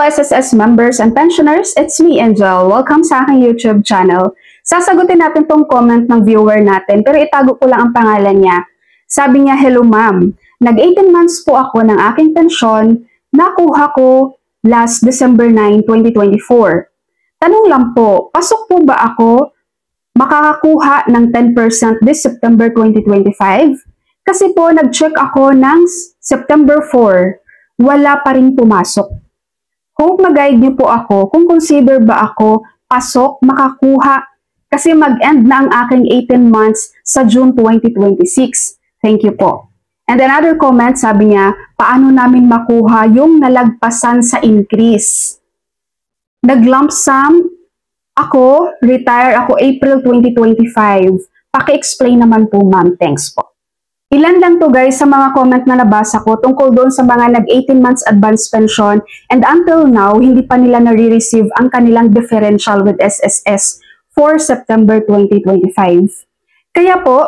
Hello SSS members and pensioners, it's me Angel. Welcome sa aking YouTube channel. Sasagutin natin tong comment ng viewer natin pero itago ko lang ang pangalan niya. Sabi niya, hello ma'am, nag-18 months po ako ng aking pensyon, nakuha ko last December 9, 2024. Tanong lang po, pasok po ba ako makakakuha ng 10% this September 2025? Kasi po nag-check ako ng September 4, wala pa rin pumasok. Hope mag-guide niyo po ako kung consider ba ako pasok makakuha kasi mag-end na ang aking 18 months sa June 2026. Thank you po. And another comment, sabi niya, paano namin makuha yung nalagpasan sa increase? Nag-lump sum ako, retire ako April 2025. Paki-explain naman po ma'am, thanks po. Ilan lang to guys sa mga comment na nabasa ko tungkol doon sa mga nag-18 months advance pension and until now, hindi pa nila nare-receive ang kanilang differential with SSS for September 2025. Kaya po,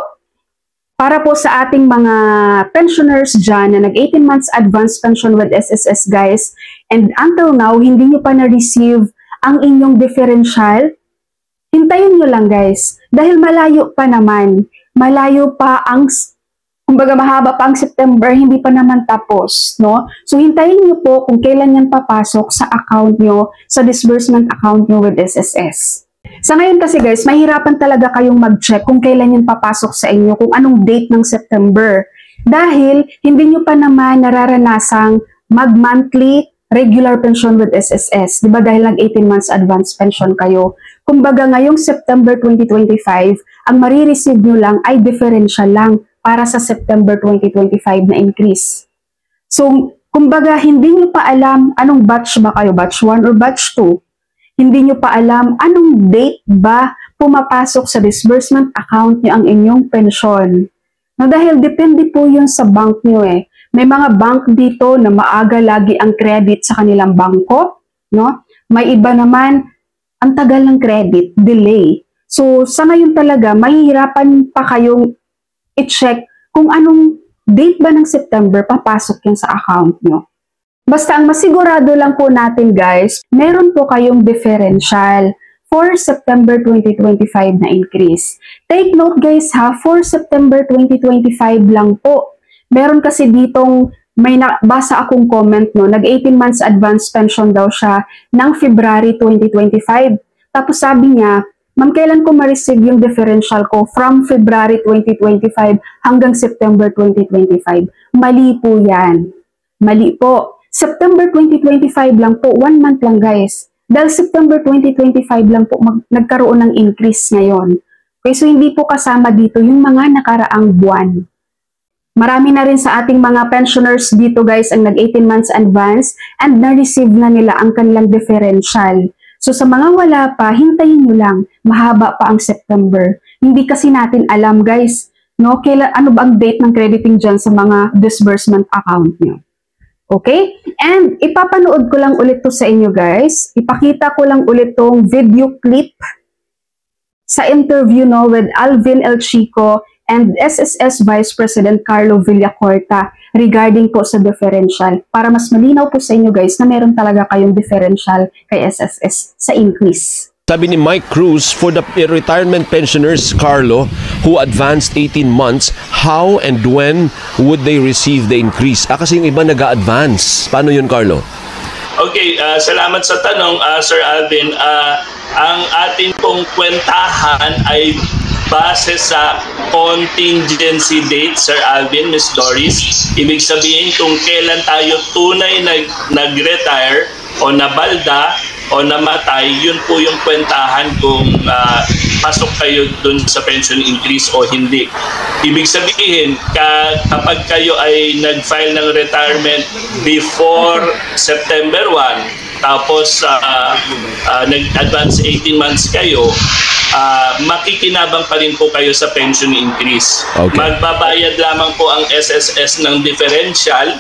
para po sa ating mga pensioners dyan na nag-18 months advance pension with SSS guys and until now, hindi nyo pa na-receive ang inyong differential, hintayin nyo lang guys dahil malayo pa naman, malayo pa ang kumbaga mahaba pa ang September, hindi pa naman tapos, no? So, hintayin nyo po kung kailan yan papasok sa account nyo, sa disbursement account nyo with SSS. Sa ngayon kasi guys, mahirapan talaga kayong mag-check kung kailan yan papasok sa inyo, kung anong date ng September. Dahil, hindi nyo pa naman nararanasang mag-monthly regular pension with SSS. Diba dahil nag-18 months advance pension kayo. Kumbaga ngayong September 2025, ang marireceive nyo lang ay differential lang para sa September 2025 na increase. So, kumbaga, hindi nyo pa alam anong batch ba kayo, batch 1 or batch 2. Hindi nyo pa alam anong date ba pumapasok sa disbursement account nyo ang inyong pensyon. No, dahil depende po yun sa bank nyo eh. May mga bank dito na maaga lagi ang credit sa kanilang bangko. No? May iba naman, ang tagal ng credit, delay. So, sa ngayon talaga, mahihirapan pa kayong i-check kung anong date ba ng September papasok yan sa account nyo. Basta ang masigurado lang po natin guys, meron po kayong differential for September 2025 na increase. Take note guys ha, for September 2025 lang po. Meron kasi ditong may nabasa akong comment no, nag-18 months advance pension daw siya ng February 2025. Tapos sabi niya, ma'am, kailan ko ma-receive yung differential ko from February 2025 hanggang September 2025? Mali po yan. Mali po. September 2025 lang po, 1 month lang guys. Dahil September 2025 lang po nagkaroon ng increase ngayon. Okay, so hindi po kasama dito yung mga nakaraang buwan. Marami na rin sa ating mga pensioners dito guys ang nag-18 months advance and na-receive na nila ang kanilang differential. So sa mga wala pa, hintayin nyo lang, mahaba pa ang September. Hindi kasi natin alam guys, no, kailan, ano ba ang date ng crediting dyan sa mga disbursement account nyo. Okay? And ipapanood ko lang ulit to sa inyo guys. Ipakita ko lang ulit tong video clip sa interview no, with Alvin El Chico and SSS Vice President Carlo Villacorta regarding po sa differential para mas malinaw po sa inyo guys na meron talaga kayong differential kay SSS sa increase. Sabi ni Mike Cruz, for the retirement pensioners, Carlo, who advanced 18 months, how and when would they receive the increase? Kasi yung iba nag-a-advance. Paano yun, Carlo? Okay, salamat sa tanong, Sir Alvin. Ang atin pong kwentahan ay base sa contingency date, Sir Alvin, Miss Doris. Ibig sabihin kung kailan tayo tunay nag-retire o nabalda o namatay, yun po yung kwentahan kung pasok kayo dun sa pension increase o hindi. Ibig sabihin, kapag kayo ay nag-file ng retirement before September 1, tapos nag-advance 18 months kayo, makikinabang pa rin po kayo sa pension increase. Okay. Magbabayad lamang po ang SSS ng differential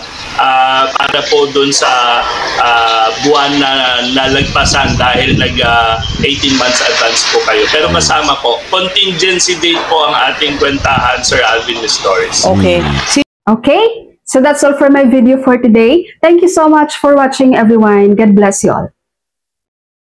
para po dun sa buwan na nalagpasan dahil nag-18 months advance po kayo. Pero kasama po, contingency date po ang ating kwentahan, Sir Alvin Miss Doris. Okay. Okay? So that's all for my video for today. Thank you so much for watching, everyone. God bless you all.